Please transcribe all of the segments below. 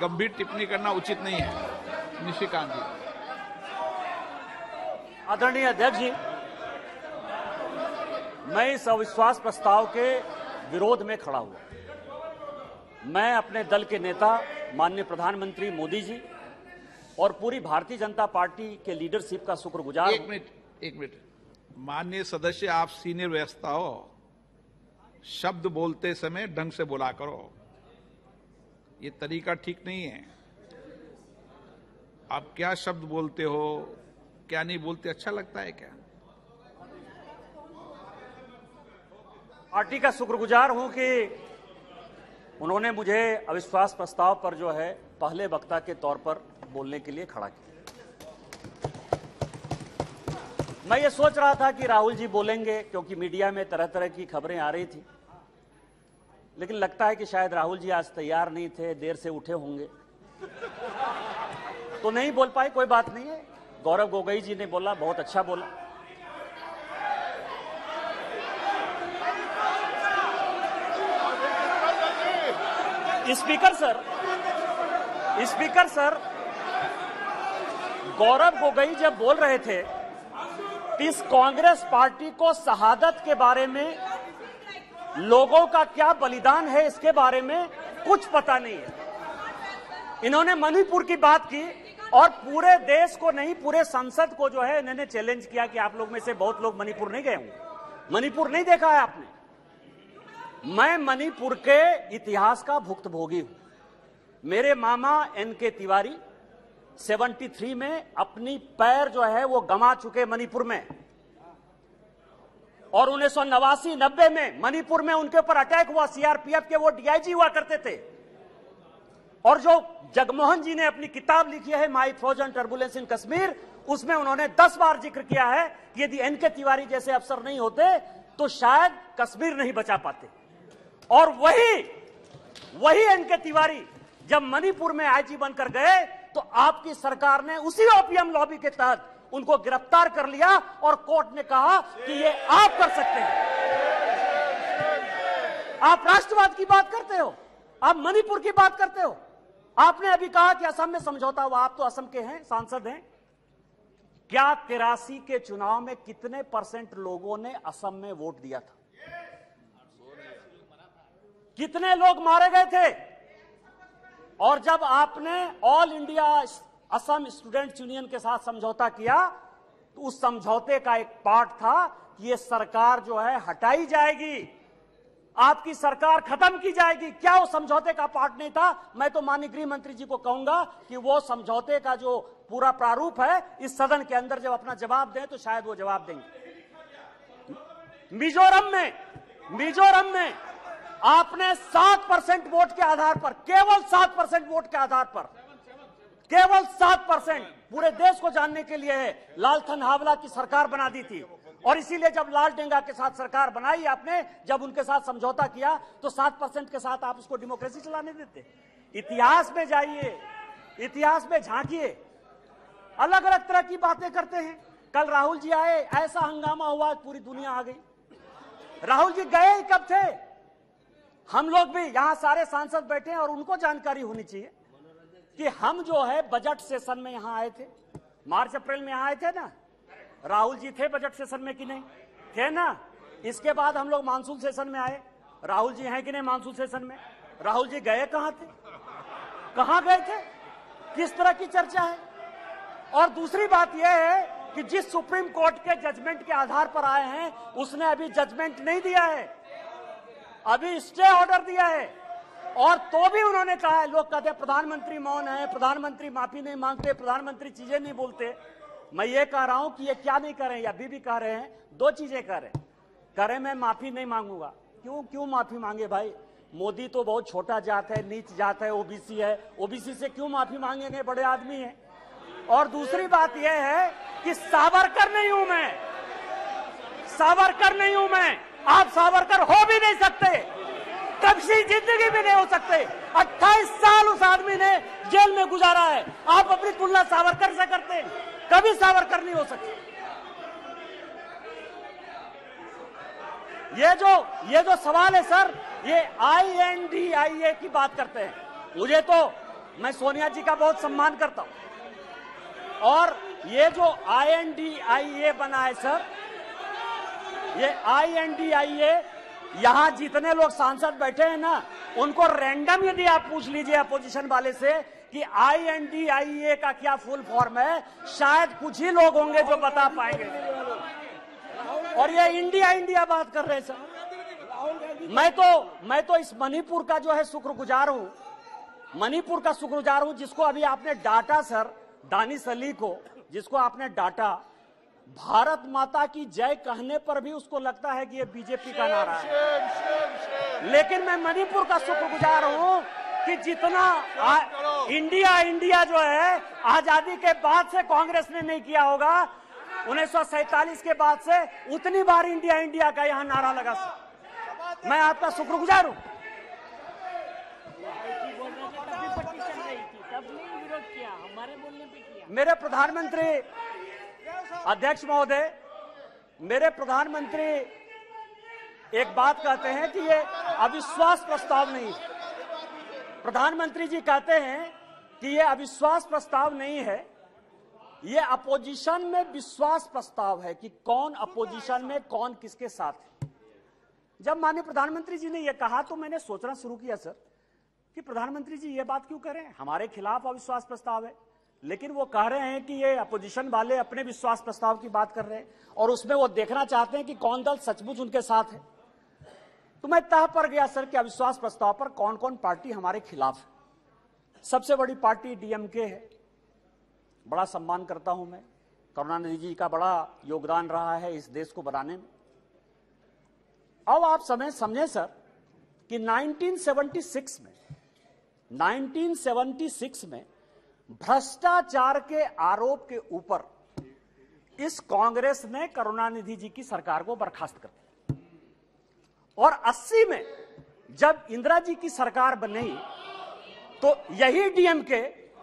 गंभीर टिप्पणी करना उचित नहीं है। निशिकांत जी। आदरणीय अध्यक्ष जी, मैं इस अविश्वास प्रस्ताव के विरोध में खड़ा हुआ। मैं अपने दल के नेता माननीय प्रधानमंत्री मोदी जी और पूरी भारतीय जनता पार्टी के लीडरशिप का शुक्रगुजार हूं। एक मिनट माननीय सदस्य, आप सीनियर व्यवस्था हो, शब्द बोलते समय ढंग से बोला करो, ये तरीका ठीक नहीं है। आप क्या शब्द बोलते हो, क्या नहीं बोलते, अच्छा लगता है क्या? पार्टी का शुक्रगुजार हूं कि उन्होंने मुझे अविश्वास प्रस्ताव पर जो है पहले वक्ता के तौर पर बोलने के लिए खड़ा किया। मैं ये सोच रहा था कि राहुल जी बोलेंगे, क्योंकि मीडिया में तरह तरह की खबरें आ रही थी, लेकिन लगता है कि शायद राहुल जी आज तैयार नहीं थे, देर से उठे होंगे तो नहीं बोल पाए। कोई बात नहीं है, गौरव गोगोई जी ने बोला, बहुत अच्छा बोला। स्पीकर सर, गौरव गोगोई जब बोल रहे थे, इस कांग्रेस पार्टी को शहादत के बारे में, लोगों का क्या बलिदान है इसके बारे में कुछ पता नहीं है। इन्होंने मणिपुर की बात की और पूरे देश को नहीं, पूरे संसद को जो है इन्होंने चैलेंज किया कि आप लोग में से बहुत लोग मणिपुर नहीं गए होंगे, मणिपुर नहीं देखा है आपने। मैं मणिपुर के इतिहास का भुक्तभोगी हूं। मेरे मामा एनके तिवारी 73 में अपनी पैर जो है वो गंवा चुके मणिपुर में, और 1989-90 में मणिपुर में उनके ऊपर अटैक हुआ। सीआरपीएफ के वो डीआईजी हुआ करते थे। और जो जगमोहन जी ने अपनी किताब लिखी है माई फ्रोजन टर्बुलेंस इन कश्मीर, उसमें उन्होंने 10 बार जिक्र किया है कि यदि एनके तिवारी जैसे अफसर नहीं होते तो शायद कश्मीर नहीं बचा पाते। और वही एनके तिवारी जब मणिपुर में आईजी बनकर गए तो आपकी सरकार ने उसी ओपीएम लॉबी के तहत उनको गिरफ्तार कर लिया और कोर्ट ने कहा कि ये आप कर सकते हैं। आप राष्ट्रवाद की बात करते हो, आप मणिपुर की बात करते हो। आपने अभी कहा कि असम में समझौता हुआ, आप तो असम के हैं, सांसद हैं। क्या 83 के चुनाव में कितने % लोगों ने असम में वोट दिया था? कितने लोग मारे गए थे? और जब आपने all India Assam students union के साथ समझौता किया तो उस समझौते का एक पार्ट था कि ये सरकार जो है हटाई जाएगी, आपकी सरकार खत्म की जाएगी। क्या वो समझौते का पार्ट नहीं था? मैं तो माननीय गृह मंत्री जी को कहूंगा कि वो समझौते का जो पूरा प्रारूप है इस सदन के अंदर जब अपना जवाब दें तो शायद वो जवाब देंगे। मिजोरम में आपने 7% वोट के आधार पर, केवल 7% वोट के आधार पर, केवल 7% पूरे देश को जानने के लिए है, लालथन हावला की सरकार बना दी थी। और इसीलिए जब लाल डेंगा के साथ सरकार बनाई आपने, जब उनके साथ समझौता किया तो 7% के साथ आप उसको डेमोक्रेसी चलाने देते। इतिहास में जाइए, इतिहास में झांकिए, अलग अलग तरह की बातें करते हैं। कल राहुल जी आए, ऐसा हंगामा हुआ, पूरी दुनिया आ गई। राहुल जी गए ही कब थे? हम लोग भी यहां सारे सांसद बैठे हैं और उनको जानकारी होनी चाहिए कि हम जो है बजट सेशन में यहां आए थे, मार्च अप्रैल में यहां आए थे ना। राहुल जी थे बजट सेशन में कि नहीं थे ना? इसके बाद हम लोग मानसून सेशन में आए, राहुल जी हैं कि नहीं मानसून सेशन में? राहुल जी गए कहां थे, कहां गए थे, किस तरह की चर्चा है? और दूसरी बात यह है कि जिस सुप्रीम कोर्ट के जजमेंट के आधार पर आए हैं उसने अभी जजमेंट नहीं दिया है, अभी स्टे ऑर्डर दिया है। और तो भी उन्होंने कहा है, लोग कहते हैं प्रधानमंत्री मौन है, प्रधानमंत्री माफी नहीं मांगते, प्रधानमंत्री चीजें नहीं बोलते। मैं ये कह रहा हूं कि ये क्या नहीं कर रहे हैं, अभी भी कह रहे हैं, 2 चीजें कह रहे हैं। मैं माफी नहीं मांगूंगा। क्यों माफी मांगे भाई? मोदी तो बहुत छोटा जात है, नीच जात है, ओबीसी है, ओबीसी से क्यों माफी मांगेंगे? बड़े आदमी है। और दूसरी बात यह है कि सावरकर नहीं हूं मैं, सावरकर नहीं हूं मैं। आप सावरकर हो भी नहीं सकते, कभी जिंदगी भी नहीं हो सकते। 28 साल उस आदमी ने जेल में गुजारा है, आप अपनी तुलना सावरकर से करते हैं, कभी सावरकर नहीं हो सकते। ये जो सवाल है सर, ये INDIA की बात करते हैं। मैं सोनिया जी का बहुत सम्मान करता हूं। और ये जो INDIA बना है सर, ये INDIA, यहां जितने लोग सांसद बैठे हैं ना, उनको रैंडम यदि आप पूछ लीजिए अपोजिशन वाले से कि INDIA का क्या फुल फॉर्म है, शायद कुछ ही लोग होंगे जो बता पाएंगे। और ये इंडिया बात कर रहे हैं सर। मैं तो इस मणिपुर का जो है शुक्रगुजार हूं, मणिपुर का शुक्रगुजार हूं, जिसको अभी आपने डांटा सर, दानिश अली को, जिसको आपने डांटा, भारत माता की जय कहने पर भी उसको लगता है कि ये बीजेपी का नारा है। लेकिन मैं मणिपुर का शुक्रगुजार हूं कि जितना इंडिया जो है आजादी के बाद से कांग्रेस ने नहीं किया होगा, 1947 के बाद से उतनी बार इंडिया का यहां नारा लगा सर। मैं आपका शुक्रगुजार हूं। मेरे प्रधानमंत्री अध्यक्ष महोदय, मेरे प्रधानमंत्री एक बात कहते हैं कि ये अविश्वास प्रस्ताव नहीं है। प्रधानमंत्री जी कहते हैं कि ये अविश्वास प्रस्ताव नहीं है, ये अपोजिशन में विश्वास प्रस्ताव है कि कौन अपोजिशन में कौन किसके साथ है। जब माननीय प्रधानमंत्री जी ने यह कहा तो मैंने सोचना शुरू किया सर कि प्रधानमंत्री जी ये बात क्यों कर रहे हैं, हमारे खिलाफ अविश्वास प्रस्ताव है, लेकिन वो कह रहे हैं कि ये अपोजिशन वाले अपने विश्वास प्रस्ताव की बात कर रहे हैं और उसमें वो देखना चाहते हैं कि कौन दल सचमुच उनके साथ है। तो मैं तह पर गया सर कि अविश्वास प्रस्ताव पर कौन कौन पार्टी हमारे खिलाफ है। सबसे बड़ी पार्टी DMK है, बड़ा सम्मान करता हूं मैं, करुणानिधि जी का बड़ा योगदान रहा है इस देश को बनाने में। अब आप समझे सर कि 1976 में भ्रष्टाचार के आरोप के ऊपर इस कांग्रेस ने करुणानिधि जी की सरकार को बर्खास्त कर दिया और 80 में जब इंदिरा जी की सरकार बनी तो यही DMK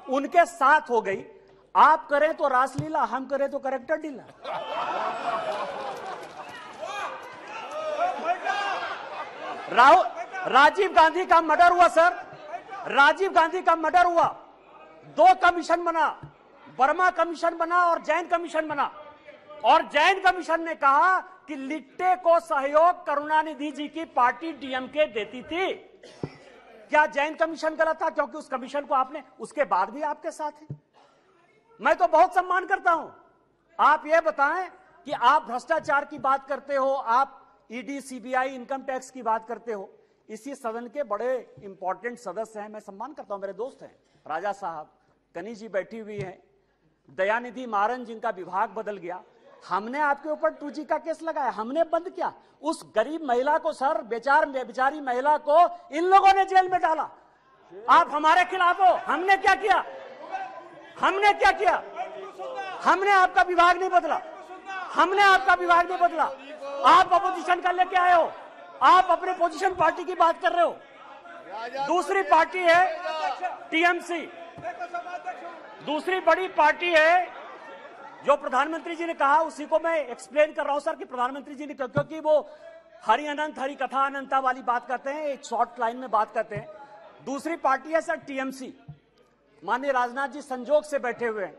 उनके साथ हो गई। आप करें तो रासलीला, हम करें तो करेक्टर ढीला। राजीव गांधी का मर्डर हुआ सर, राजीव गांधी का मर्डर हुआ, 2 कमीशन बना, वर्मा कमीशन बना और जैन कमीशन बना। और जैन कमीशन ने कहा कि लिट्टे को सहयोग करुणानिधि जी की पार्टी DMK देती थी। क्या जैन कमीशन गलत था? क्योंकि उस कमीशन को आपने उसके बाद भी आपके साथ है। मैं तो बहुत सम्मान करता हूं। आप ये बताएं कि आप भ्रष्टाचार की बात करते हो, आप ED CBI इनकम टैक्स की बात करते हो, इसी सदन के बड़े इंपॉर्टेंट सदस्य हैं, मैं सम्मान करता हूं, मेरे दोस्त हैं, राजा साहब, कनी जी बैठी हुई हैं, दयानिधि मारन जिनका विभाग बदल गया। हमने आपके ऊपर 2G का केस लगाया, हमने बंद किया। उस गरीब महिला को सर, बेचारी महिला को इन लोगों ने जेल में डाला। आप हमारे खिलाफ हो। हमने क्या किया? हमने क्या किया? हमने आपका विभाग नहीं बदला, हमने आपका विभाग नहीं बदला। आप अपोजिशन का लेके आए हो, आप अपने पोजीशन पार्टी की बात कर रहे हो। दूसरी पार्टी है TMC, दूसरी बड़ी पार्टी है जो प्रधानमंत्री जी ने कहा, उसी को मैं एक्सप्लेन कर रहा हूं सर कि प्रधानमंत्री जी ने, क्योंकि वो हरि अनंत हरि कथा अनंता वाली बात करते हैं, एक शॉर्ट लाइन में बात करते हैं। दूसरी पार्टी है सर TMC। माननीय राजनाथ जी संजोग से बैठे हुए हैं।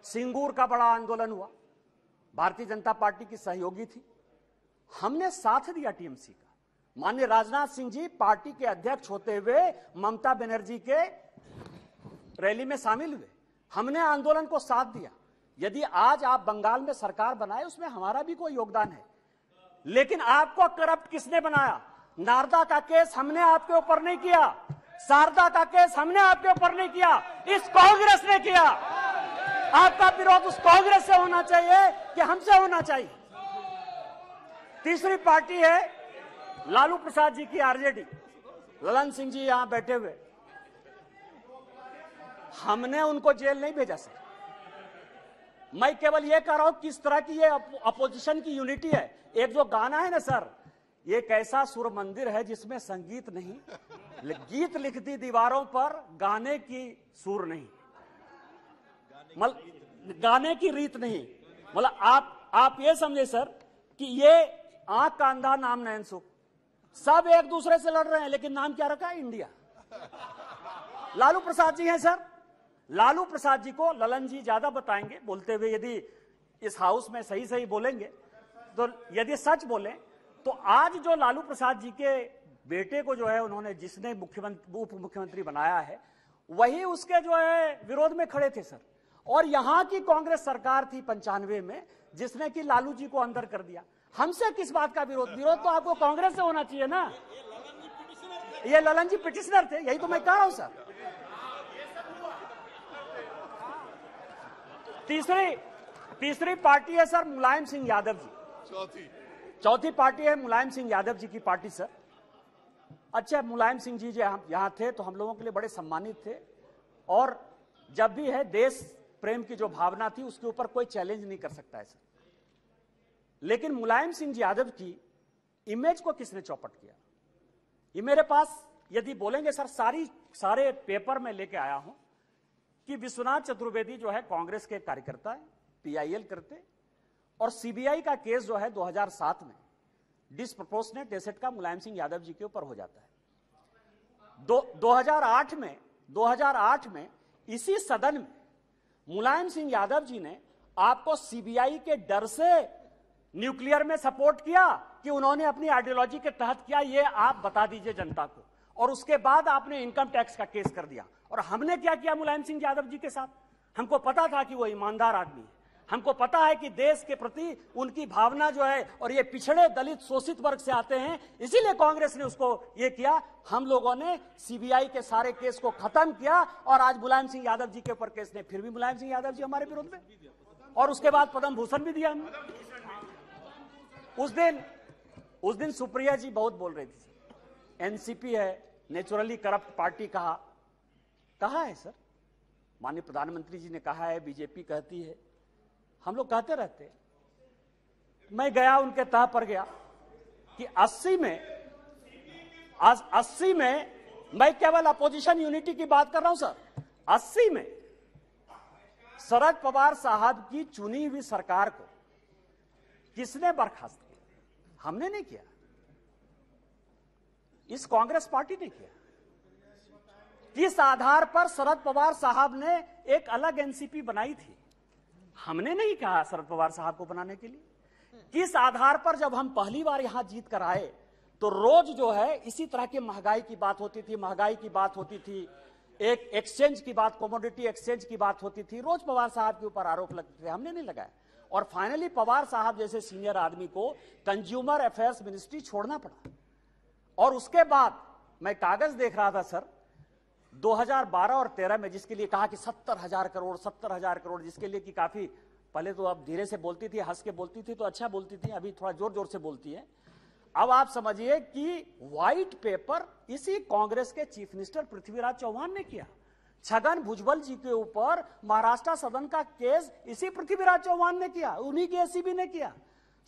सिंगूर का बड़ा आंदोलन हुआ, भारतीय जनता पार्टी की सहयोगी थी, हमने साथ दिया TMC का। माननीय राजनाथ सिंह जी पार्टी के अध्यक्ष होते हुए ममता बनर्जी के रैली में शामिल हुए, हमने आंदोलन को साथ दिया। यदि आज आप बंगाल में सरकार बनाए, उसमें हमारा भी कोई योगदान है, लेकिन आपको करप्ट किसने बनाया? नारदा का केस हमने आपके ऊपर नहीं किया, शारदा का केस हमने आपके ऊपर नहीं किया, इस कांग्रेस ने किया। आपका विरोध उस कांग्रेस से होना चाहिए कि हमसे होना चाहिए? तीसरी पार्टी है लालू प्रसाद जी की RJD, ललन सिंह जी यहां बैठे हुए, हमने उनको जेल नहीं भेजा सर। मैं केवल यह कह रहा हूं किस तरह की ये अपोजिशन की यूनिटी है। एक जो गाना है ना सर, ये कैसा सुर मंदिर है जिसमें संगीत नहीं, गीत लिख दी दीवारों पर, गाने की सुर नहीं, गाने की रीत नहीं। मतलब आप ये समझे सर कि ये आंख का अंधा नाम नयन सुख, सब एक दूसरे से लड़ रहे हैं, लेकिन नाम क्या रखा है? इंडिया। लालू प्रसाद जी हैं सर। लालू प्रसाद जी को ललन जी ज्यादा बताएंगे बोलते हुए, यदि इस हाउस में सही सही बोलेंगे तो, यदि सच बोले तो आज जो लालू प्रसाद जी के बेटे को जो है उन्होंने, जिसने मुख्यमंत्री उप मुख्यमंत्री बनाया है, वही उसके जो है विरोध में खड़े थे सर। और यहां की कांग्रेस सरकार थी 95 में जिसने कि लालू जी को अंदर कर दिया। हमसे किस बात का विरोध? विरोध तो आपको कांग्रेस से होना चाहिए ना। ये ललन जी पिटिशनर थे, यही तो मैं कह रहा हूं सर। तीसरी पार्टी है सर मुलायम सिंह यादव जी। चौथी पार्टी है मुलायम सिंह यादव जी की पार्टी सर। अच्छा, मुलायम सिंह जी यहां थे तो हम लोगों के लिए बड़े सम्मानित थे, और जब भी है देश प्रेम की जो भावना थी उसके ऊपर कोई चैलेंज नहीं कर सकता है सर। लेकिन मुलायम सिंह यादव की इमेज को किसने चौपट किया? ये मेरे पास यदि बोलेंगे सर, सारे पेपर में लेके आया हूं कि विश्वनाथ चतुर्वेदी जो है कांग्रेस के कार्यकर्ता है, पीआईएल करते, और सीबीआई का केस जो है 2007 में डिसप्रोपोर्शनेट एसेट का मुलायम सिंह यादव जी के ऊपर हो जाता है। 2008 में इसी सदन में मुलायम सिंह यादव जी ने आपको सीबीआई के डर से न्यूक्लियर में सपोर्ट किया कि उन्होंने अपनी आइडियोलॉजी के तहत किया, ये आप बता दीजिए जनता को। और उसके बाद आपने इनकम टैक्स का केस कर दिया। और हमने क्या किया मुलायम सिंह यादव जी के साथ? हमको पता था कि वो ईमानदार आदमी है, हमको पता है कि देश के प्रति उनकी भावना जो है, और ये पिछड़े दलित शोषित वर्ग से आते हैं, इसीलिए कांग्रेस ने उसको ये किया। हम लोगों ने सीबीआई के सारे केस को खत्म किया, और आज मुलायम सिंह यादव जी के ऊपर केस ने, फिर भी मुलायम सिंह यादव जी हमारे विरोध में, और उसके बाद पद्म भूषण भी दिया हमने। उस दिन सुप्रिया जी बहुत बोल रही थी, एनसीपी है नेचुरली करप्ट पार्टी कहा है सर? माननीय प्रधानमंत्री जी ने कहा है, बीजेपी कहती है, हम लोग कहते रहते हैं। मैं गया उनके तह पर गया कि 80 में मैं केवल अपोजिशन यूनिटी की बात कर रहा हूं सर। 80 में शरद पवार साहब की चुनी हुई सरकार को किसने बर्खास्त किया? हमने नहीं किया, इस कांग्रेस पार्टी ने किया। किस आधार पर शरद पवार साहब ने एक अलग एनसीपी बनाई थी? हमने नहीं कहा शरद पवार साहब को बनाने के लिए। किस आधार पर जब हम पहली बार यहां जीत कर आए तो रोज जो है इसी तरह की महंगाई की बात होती थी, एक एक्सचेंज की बात, कमोडिटी एक्सचेंज की बात होती थी, रोज पवार साहब के ऊपर आरोप लगते थे, हमने नहीं लगाया। और फाइनली पवार साहब जैसे सीनियर आदमी को कंज्यूमर अफेयर्स मिनिस्ट्री छोड़ना पड़ा। और उसके बाद मैं कागज देख रहा था सर, 2012 और 13 में जिसके लिए कहा कि 70,000 करोड़, जिसके लिए कि काफी, पहले तो अब धीरे से बोलती थी, हंस के बोलती थी तो अच्छा बोलती थी, अभी थोड़ा जोर जोर से बोलती है। अब आप समझिए कि व्हाइट पेपर इसी कांग्रेस के चीफ मिनिस्टर पृथ्वीराज चौहान ने किया। छगन भुजबल जी के ऊपर महाराष्ट्र सदन का केस इसी पृथ्वीराज चौहान ने किया, उन्हीं के एसीबी ने किया।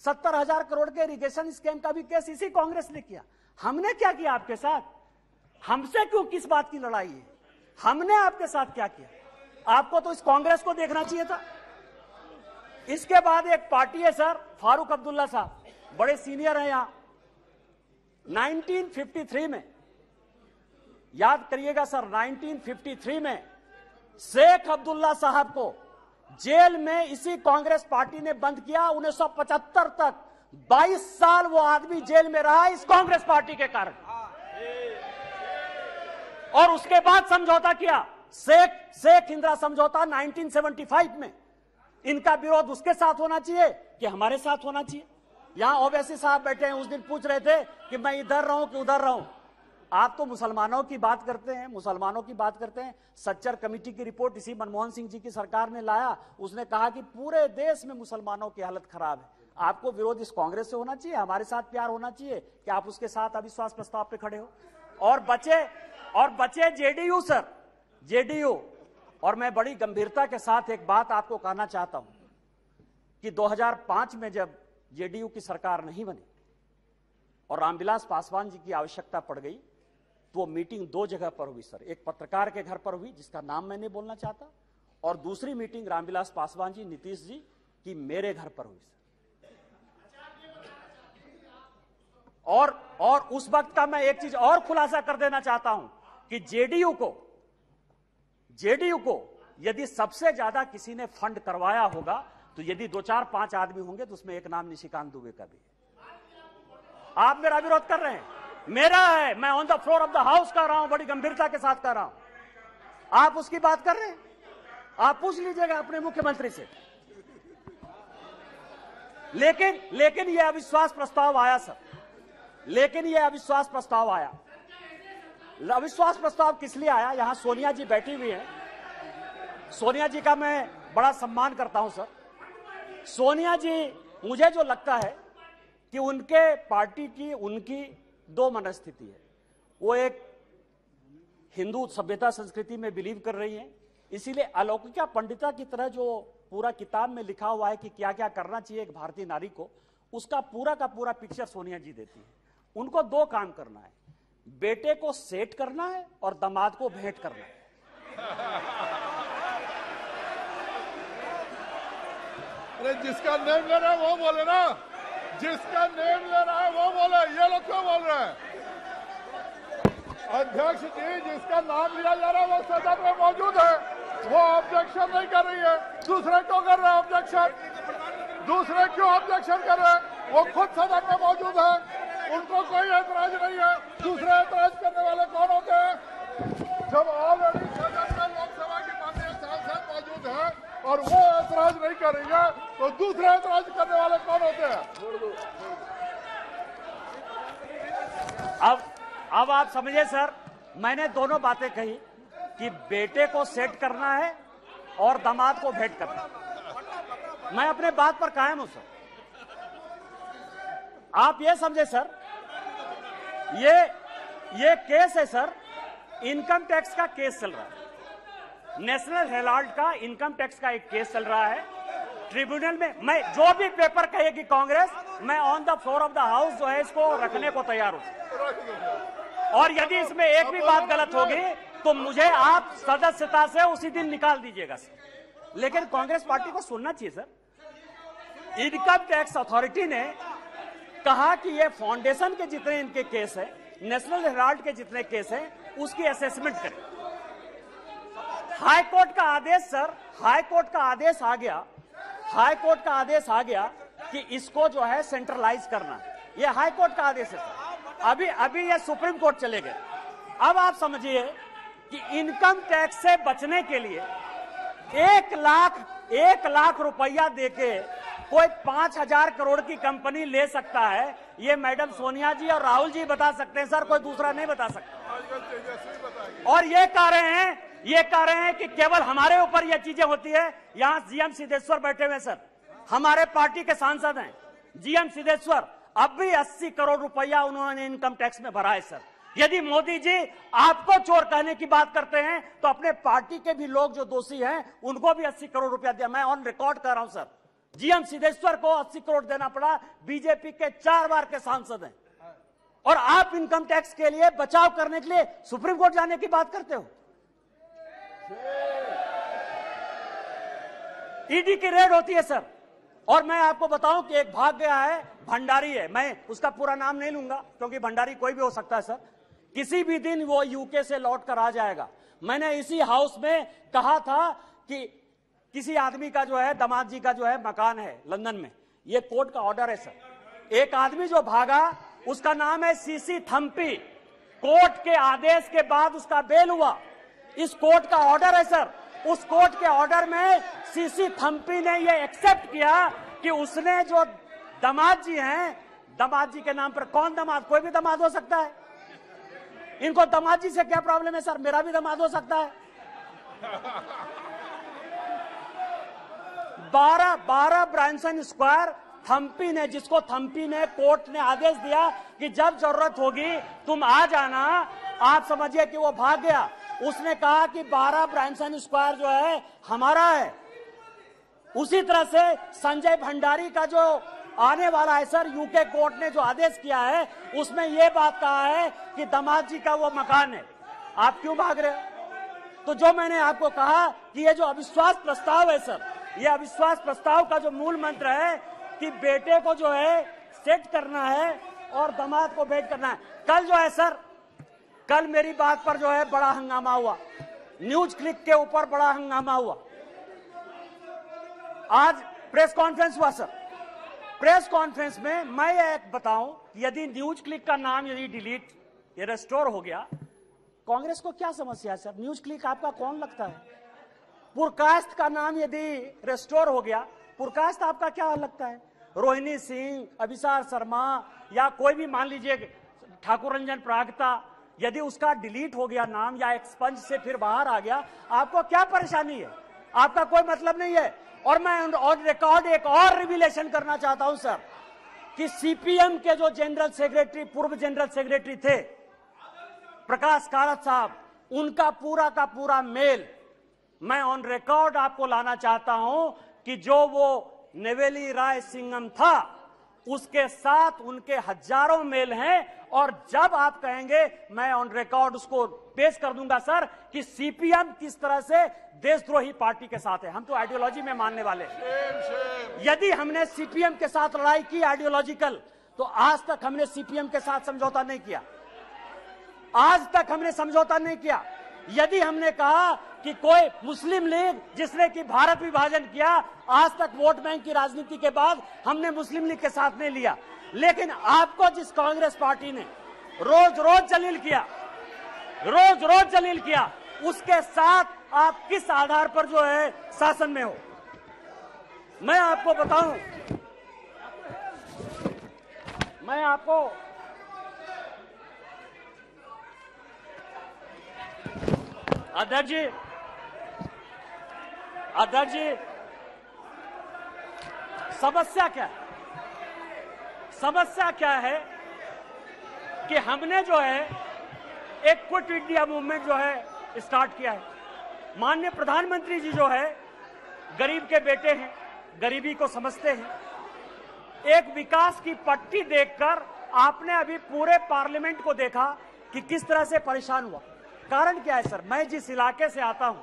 70,000 करोड़ के इरिगेशन स्कैम का भी केस इसी कांग्रेस ने किया। हमने क्या किया आपके साथ? हमसे क्यों, किस बात की लड़ाई है? हमने आपके साथ क्या किया? आपको तो इस कांग्रेस को देखना चाहिए था। इसके बाद एक पार्टी है सर, फारूक अब्दुल्ला साहब, बड़े सीनियर हैं यहां। 1953 में, याद करिएगा सर, 1953 में शेख अब्दुल्ला साहब को जेल में इसी कांग्रेस पार्टी ने बंद किया। 1975 तक 22 साल वो आदमी जेल में रहा इस कांग्रेस पार्टी के कारण। और उसके बाद समझौता किया, शेख इंदिरा समझौता 1975 में। इनका विरोध उसके साथ होना चाहिए कि हमारे साथ होना चाहिए? यहां ओवैसी साहब बैठे हैं, उस दिन पूछ रहे थे कि मैं इधर रहूं कि उधर रहूं। आप तो मुसलमानों की बात करते हैं, सच्चर कमेटी की रिपोर्ट इसी मनमोहन सिंह जी की सरकार ने लाया, उसने कहा कि पूरे देश में मुसलमानों की हालत खराब है। आपको विरोध इस कांग्रेस से होना चाहिए, हमारे साथ प्यार होना चाहिए कि आप उसके साथ अविश्वास प्रस्ताव पे खड़े हो। और बचे जेडीयू सर, जेडीयू। और मैं बड़ी गंभीरता के साथ एक बात आपको कहना चाहता हूं कि 2005 में जब जेडीयू की सरकार नहीं बनी और रामविलास पासवान जी की आवश्यकता पड़ गई, तो वो मीटिंग 2 जगह पर हुई सर। एक पत्रकार के घर पर हुई जिसका नाम मैं नहीं बोलना चाहता, और दूसरी मीटिंग रामविलास पासवान जी, नीतीश जी की मेरे घर पर हुई सर। और उस वक्त का मैं एक चीज और खुलासा कर देना चाहता हूं कि जेडीयू को जेडीयू को यदि सबसे ज्यादा किसी ने फंड करवाया होगा तो यदि 2, 4, 5 आदमी होंगे तो उसमें एक नाम निशिकांत दुबे का भी है। आप मेरा विरोध कर रहे हैं, मेरा है, मैं on the floor of the house कर रहा हूं, बड़ी गंभीरता के साथ कर रहा हूं। आप उसकी बात कर रहे हैं, आप पूछ लीजिएगा अपने मुख्यमंत्री से। लेकिन यह अविश्वास प्रस्ताव आया सर, लेकिन यह अविश्वास प्रस्ताव आया। अविश्वास प्रस्ताव किस लिए आया? यहां सोनिया जी बैठी हुई है, सोनिया जी का मैं बड़ा सम्मान करता हूं सर। सोनिया जी, मुझे जो लगता है कि उनके पार्टी की उनकी 2 मनस्थिति है। वो एक हिंदू सभ्यता संस्कृति में बिलीव कर रही हैं, इसीलिए अलौकिका पंडिता की तरह जो पूरा किताब में लिखा हुआ है कि क्या क्या करना चाहिए एक भारतीय नारी को, उसका पूरा का पूरा पिक्चर सोनिया जी देती है। उनको 2 काम करना है, बेटे को सेट करना है और दामाद को भेंट करना है। अरे जिसका नेम ले रहा है वो बोले ना, जिसका नेम ले रहा है वो बोले, ये लोग क्यों बोल रहे हैं? अध्यक्ष जी, जिसका नाम लिया जा रहा है वो सदन में मौजूद है, वो ऑब्जेक्शन नहीं कर रही है। दूसरे क्यों कर रहे हैं ऑब्जेक्शन? दूसरे क्यों ऑब्जेक्शन कर रहे हैं? वो खुद सदन में मौजूद है, उनको कोई ऐतराज नहीं है। दूसरे ऐतराज करने वाले कौन होते हैं? जब ऑलरेडी सदन में लोकसभा की माननीय सांसद मौजूद है और वो ऐतराज नहीं कर रही है, तो दूसरे ऐतराज करने वाले कौन होते हैं? अब आप समझिए सर, मैंने दोनों बातें कही कि बेटे को सेट करना है और दामाद को भेंट करना है। मैं अपने बात पर कायम हूं सर। आप ये समझे सर, ये केस है सर, इनकम टैक्स का केस चल रहा है। नेशनल हेराल्ड का इनकम टैक्स का एक केस चल रहा है ट्रिब्यूनल में। मैं जो भी पेपर कहेगी कांग्रेस, मैं on the floor of the house जो है इसको रखने को तैयार हूं। और यदि इसमें एक भी बात गलत होगी तो मुझे आप सदस्यता से उसी दिन निकाल दीजिएगा सर। लेकिन कांग्रेस पार्टी को सुनना चाहिए सर। इनकम टैक्स अथॉरिटी ने कहा कि ये फाउंडेशन के जितने इनके केस है, नेशनल हेराल्ड के जितने केस हैं, उसकी असेसमेंट करें। हाई कोर्ट का आदेश सर, हाई कोर्ट का आदेश आ गया, हाई कोर्ट का आदेश आ गया कि इसको जो है सेंट्रलाइज करना। ये हाई कोर्ट का आदेश है सर। अभी ये सुप्रीम कोर्ट चले गए। अब आप समझिए कि इनकम टैक्स से बचने के लिए 1 लाख रुपया देके कोई 5,000 करोड़ की कंपनी ले सकता है। ये मैडम सोनिया जी और राहुल जी बता सकते हैं सर, कोई दूसरा नहीं बता सकता। और ये कह रहे हैं कि केवल हमारे ऊपर ये चीजें होती है। यहां जीएम सिद्धेश्वर बैठे हुए सर, हमारे पार्टी के सांसद हैं जीएम सिद्धेश्वर। अब भी 80 करोड़ रुपया उन्होंने इनकम टैक्स में भरा है सर। यदि मोदी जी आपको चोर कहने की बात करते हैं तो अपने पार्टी के भी लोग जो दोषी हैं उनको भी 80 करोड़ रुपया दिया। मैं ऑन रिकॉर्ड कर रहा हूं सर, जीएम सिद्धेश्वर को 80 करोड़ देना पड़ा। बीजेपी के 4 बार के सांसद हैं और आप इनकम टैक्स के लिए बचाव करने के लिए सुप्रीम कोर्ट जाने की बात करते हो। ईडी की रेड होती है सर। और मैं आपको बताऊं कि एक भाग गया है, भंडारी है, मैं उसका पूरा नाम नहीं लूंगा क्योंकि भंडारी कोई भी हो सकता है सर। किसी भी दिन वो यूके से लौट कर आ जाएगा। मैंने इसी हाउस में कहा था कि किसी आदमी का जो है, दामाद जी का जो है मकान है लंदन में, ये कोर्ट का ऑर्डर है सर। एक आदमी जो भागा उसका नाम है सीसी थम्पी। कोर्ट के आदेश के बाद उसका बेल हुआ। इस कोर्ट का ऑर्डर है सर। उस कोर्ट के ऑर्डर में सीसी थम्पी ने यह एक्सेप्ट किया कि उसने जो दामाद जी हैं, दामाद जी के नाम पर, कौन दामाद, कोई भी दामाद हो सकता है। इनको दामाद जी से क्या प्रॉब्लम है सर? मेरा भी दामाद हो सकता है। 12 ब्रांसन स्क्वायर थम्पी ने, जिसको थम्पी ने, कोर्ट ने आदेश दिया कि जब जरूरत होगी तुम आ जाना। आप समझिए कि वो भाग गया। उसने कहा कि 12 ब्रांसन स्क्वायर जो है हमारा है। उसी तरह से संजय भंडारी का जो आने वाला है सर, यूके कोर्ट ने जो आदेश किया है उसमें यह बात कहा है कि दामाद जी का वो मकान है। आप क्यों भाग रहे हो? तो जो मैंने आपको कहा कि ये जो अविश्वास प्रस्ताव है सर, ये अविश्वास प्रस्ताव का जो मूल मंत्र है कि बेटे को जो है सेट करना है और दामाद को भेंट करना है। कल जो है सर, कल मेरी बात पर जो है बड़ा हंगामा हुआ। न्यूज क्लिक के ऊपर बड़ा हंगामा हुआ। आज प्रेस कॉन्फ्रेंस हुआ सर। प्रेस कॉन्फ्रेंस में मैं एक बताऊं, यदि न्यूज क्लिक का नाम यदि डिलीट या रेस्टोर हो गया, कांग्रेस को क्या समस्या है सर? न्यूज क्लिक आपका कौन लगता है? पुरकास्ट का नाम यदि रेस्टोर हो गया, पुरकास्ट आपका क्या लगता है? रोहिणी सिंह, अभिसार शर्मा या कोई भी मान लीजिए ठाकुर रंजन प्रागता, यदि उसका डिलीट हो गया नाम या एक्सपंज से फिर बाहर आ गया, आपको क्या परेशानी है? आपका कोई मतलब नहीं है। और मैं ऑन रिकॉर्ड एक और रिविलेशन करना चाहता हूं सर, कि सीपीएम के जो जनरल सेक्रेटरी, पूर्व जनरल सेक्रेटरी थे प्रकाश कारात साहब, उनका पूरा का पूरा मेल मैं ऑन रिकॉर्ड आपको लाना चाहता हूं कि जो वो नेवेली राय सिंघम था उसके साथ उनके हजारों मेल हैं। और जब आप कहेंगे मैं ऑन रिकॉर्ड उसको पेश कर दूंगा सर कि सीपीएम किस तरह से देशद्रोही पार्टी के साथ है। हम तो आइडियोलॉजी में मानने वाले हैं। यदि हमने सीपीएम के साथ लड़ाई की आइडियोलॉजिकल, तो आज तक हमने सीपीएम के साथ समझौता नहीं किया। आज तक हमने समझौता नहीं किया। यदि हमने कहा कि कोई मुस्लिम लीग जिसने कि भारत विभाजन किया, आज तक वोट बैंक की राजनीति के बाद हमने मुस्लिम लीग के साथ नहीं लिया। लेकिन आपको जिस कांग्रेस पार्टी ने रोज रोज जलील किया, उसके साथ आप किस आधार पर जो है शासन में हो? मैं आपको बताऊं, मैं आपको अध्यक्ष जी, समस्या क्या है कि हमने जो है एक क्विट इंडिया मूवमेंट जो है स्टार्ट किया है। माननीय प्रधानमंत्री जी जो है गरीब के बेटे हैं, गरीबी को समझते हैं। एक विकास की पट्टी देखकर आपने अभी पूरे पार्लियामेंट को देखा कि किस तरह से परेशान हुआ। कारण क्या है सर? मैं जिस इलाके से आता हूं,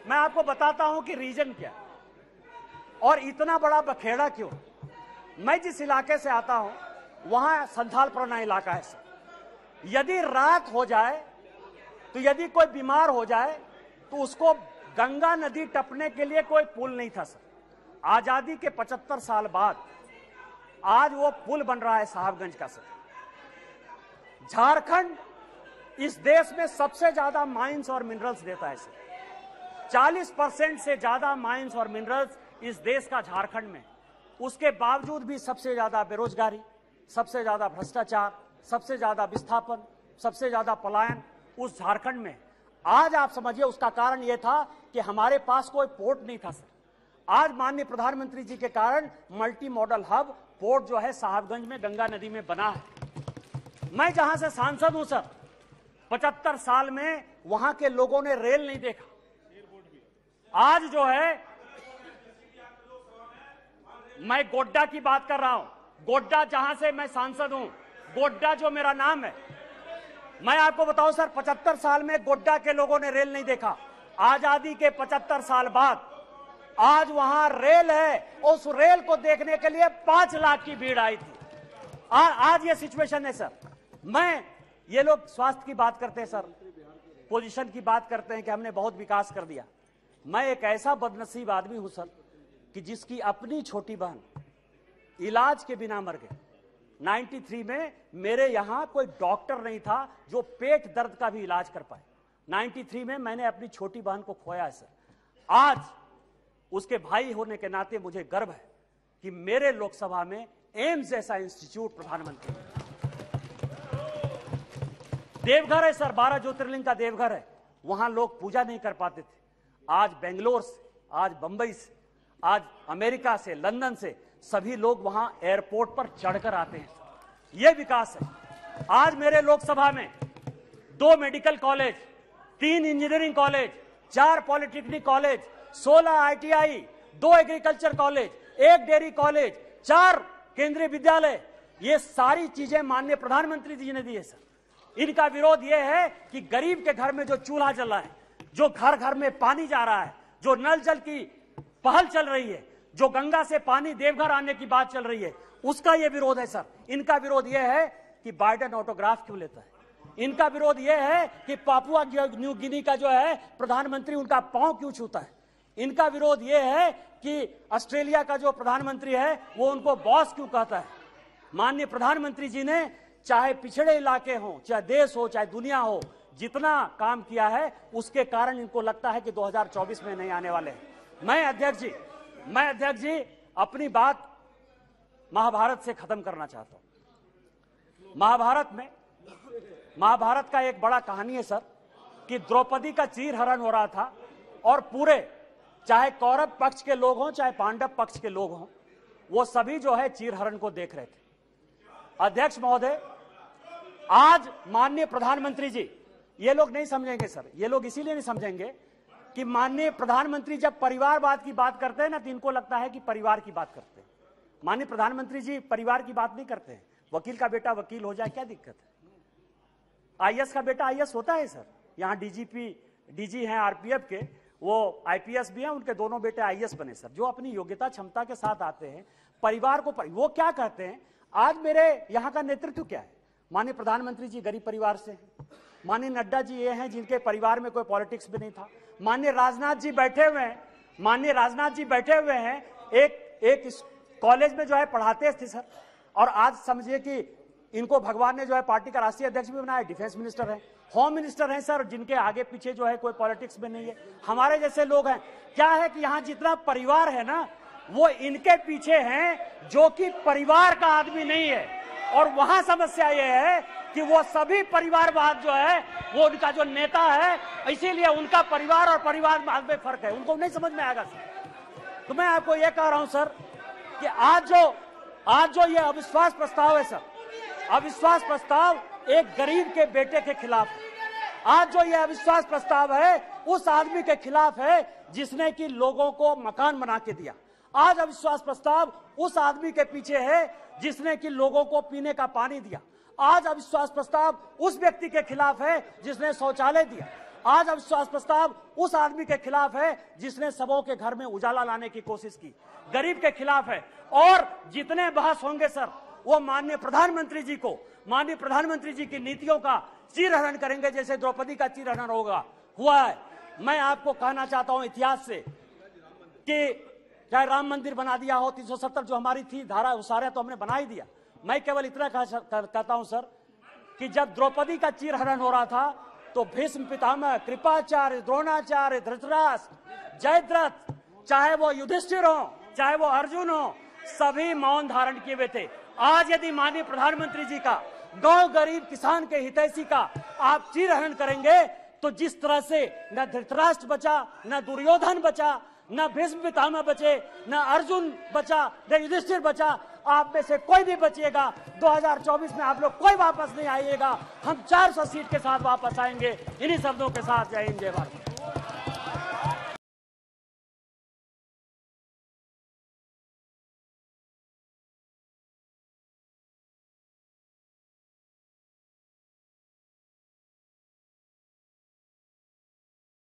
मैं आपको बताता हूं कि रीजन क्या है और इतना बड़ा बखेड़ा क्यों। मैं जिस इलाके से आता हूं वहां संथालपराना इलाका है सर। यदि रात हो जाए, तो यदि कोई बीमार हो जाए, तो उसको गंगा नदी टपने के लिए कोई पुल नहीं था सर। आजादी के 75 साल बाद आज वो पुल बन रहा है साहबगंज का सर। झारखंड इस देश में सबसे ज्यादा माइंस और मिनरल्स देता है सर। 40% से ज्यादा माइंस और मिनरल्स इस देश का झारखंड में। उसके बावजूद भी सबसे ज्यादा बेरोजगारी, सबसे ज्यादा भ्रष्टाचार, सबसे ज्यादा विस्थापन, सबसे ज्यादा पलायन उस झारखंड में। आज आप समझिए उसका कारण यह था कि हमारे पास कोई पोर्ट नहीं था सर। आज माननीय प्रधानमंत्री जी के कारण मल्टी मॉडल हब पोर्ट जो है साहबगंज में गंगा नदी में बना है। मैं जहां से सांसद हूं सर, 75 साल में वहां के लोगों ने रेल नहीं देखा। आज जो है मैं गोड्डा की बात कर रहा हूं, गोड्डा जहां से मैं सांसद हूं, गोड्डा जो मेरा नाम है, मैं आपको बताऊं सर 75 साल में गोड्डा के लोगों ने रेल नहीं देखा। आजादी के 75 साल बाद आज वहां रेल है। उस रेल को देखने के लिए 5 लाख की भीड़ आई थी। आज ये सिचुएशन है सर। ये लोग स्वास्थ्य की बात करते हैं सर, पोजीशन की बात करते हैं कि हमने बहुत विकास कर दिया। मैं एक ऐसा बदनसीब आदमी हूं सर कि जिसकी अपनी छोटी बहन इलाज के बिना मर गई। 93 में मेरे यहां कोई डॉक्टर नहीं था जो पेट दर्द का भी इलाज कर पाए। 93 में मैंने अपनी छोटी बहन को खोया है सर। आज उसके भाई होने के नाते मुझे गर्व है कि मेरे लोकसभा में एम्स जैसा इंस्टीट्यूट प्रधानमंत्री। देवघर है सर, 12 ज्योतिर्लिंग का देवघर है, वहां लोग पूजा नहीं कर पाते थे। आज बेंगलोर से, आज बंबई से, आज अमेरिका से, लंदन से सभी लोग वहां एयरपोर्ट पर चढ़कर आते हैं। यह विकास है। आज मेरे लोकसभा में 2 medical college, 3 engineering college, 4 polytechnic college, 16 ITI, 2 agriculture college, 1 dairy college, 4 केंद्रीय विद्यालय, ये सारी चीजें माननीय प्रधानमंत्री जी ने दी है सर। इनका विरोध यह है कि गरीब के घर में जो चूल्हा जल रहा है, जो घर घर में पानी जा रहा है, जो नल जल की पहल चल रही है, जो गंगा से पानी देवघर आने की बात चल रही है, उसका यह विरोध है सर। इनका विरोध यह है कि बाइडेन ऑटोग्राफ क्यों लेता है, इनका विरोध यह है कि पापुआ न्यू गिनी का जो है प्रधानमंत्री उनका पांव क्यों छूता है। इनका विरोध यह है कि ऑस्ट्रेलिया का जो प्रधानमंत्री है वो उनको बॉस क्यों कहता है। माननीय प्रधानमंत्री जी ने चाहे पिछड़े इलाके हो, चाहे देश हो, चाहे दुनिया हो, जितना काम किया है उसके कारण इनको लगता है कि 2024 में नहीं आने वाले हैं। मैं अध्यक्ष जी अपनी बात महाभारत से खत्म करना चाहता हूं। महाभारत का एक बड़ा कहानी है सर कि द्रौपदी का चीरहरण हो रहा था और पूरे चाहे कौरव पक्ष के लोग हों चाहे पांडव पक्ष के लोग हों, वो सभी जो है चीरहरण को देख रहे थे। अध्यक्ष महोदय, आज माननीय प्रधानमंत्री जी, ये लोग नहीं समझेंगे सर, ये लोग इसीलिए नहीं समझेंगे कि माननीय प्रधानमंत्री जब परिवारवाद की बात करते हैं ना तो इनको लगता है कि परिवार की बात करते हैं। माननीय प्रधानमंत्री जी परिवार की बात नहीं करते हैं। वकील का बेटा वकील हो जाए क्या दिक्कत है? आईएएस का बेटा आईएएस होता है सर। यहाँ डीजी हैं आरपीएफ के, वो आईपीएस भी हैं, उनके दोनों बेटे आईएएस बने सर, जो अपनी योग्यता क्षमता के साथ आते हैं। परिवार को वो क्या कहते हैं, आज मेरे यहाँ का नेतृत्व क्या है? माननीय प्रधानमंत्री जी गरीब परिवार से हैं। माननीय नड्डा जी ये हैं जिनके परिवार में कोई पॉलिटिक्स भी नहीं था। माननीय राजनाथ जी बैठे हुए हैं, एक कॉलेज में जो है पढ़ाते थे सर, और आज समझिए कि इनको भगवान ने जो है पार्टी का राष्ट्रीय अध्यक्ष भी बनाया, डिफेंस मिनिस्टर है, होम मिनिस्टर हैं सर, जिनके आगे पीछे जो है कोई पॉलिटिक्स में नहीं है। हमारे जैसे लोग हैं। क्या है कि यहाँ जितना परिवार है ना वो इनके पीछे हैं जो कि परिवार का आदमी नहीं है। और वहां समस्या ये है कि वो सभी परिवारवाद जो है वो उनका जो नेता है, इसीलिए उनका परिवार और परिवारवाद में फर्क है, उनको नहीं समझ में आएगा सर। तो मैं आपको ये कह रहा हूं सर कि आज जो ये अविश्वास प्रस्ताव है सर, अविश्वास प्रस्ताव एक गरीब के बेटे के खिलाफ है। आज जो ये अविश्वास प्रस्ताव है उस आदमी के खिलाफ है जिसने कि लोगों को मकान बना के दिया। आज अविश्वास प्रस्ताव उस आदमी के पीछे है जिसने कि लोगों को पीने का पानी दिया। आज अविश्वास प्रस्ताव उस व्यक्ति के खिलाफ है जिसने शौचालय दिया। आज अविश्वास प्रस्ताव उस आदमी के खिलाफ है जिसने सबों के घर में उजाला लाने की कोशिश की, गरीब के खिलाफ है। और जितने बहस होंगे सर वो माननीय प्रधानमंत्री जी की नीतियों का चीरहरण करेंगे, जैसे द्रौपदी का चीरहरण हुआ है। मैं आपको कहना चाहता हूं इतिहास से कि चाहे राम मंदिर बना दिया हो, 370 जो हमारी थी धारा, वो सारे तो हमने बना ही दिया। मैं केवल इतना कहता हूं सर कि जब द्रौपदी का चीरहरण हो रहा था तो भीष्म पितामह, कृपाचार्य, द्रोणाचार्य, धृतराष्ट्र, जयद्रथ, चाहे वो युधिष्ठिर हो चाहे वो अर्जुन हो, सभी मौन धारण किए हुए थे। आज यदि माननीय प्रधानमंत्री जी का गांव गरीब किसान के हितैषी का आप चीरहरण करेंगे तो जिस तरह से न धृतराष्ट्र बचा, न दुर्योधन बचा, न भीष्म पितामह बचे, न अर्जुन बचा, न युधिष्ठिर बचा, आप में से कोई भी बचिएगा 2024 में आप लोग कोई वापस नहीं आइएगा। हम 400 सीट के साथ वापस आएंगे। इन्हीं शब्दों के साथ जय हिंद जय भारत।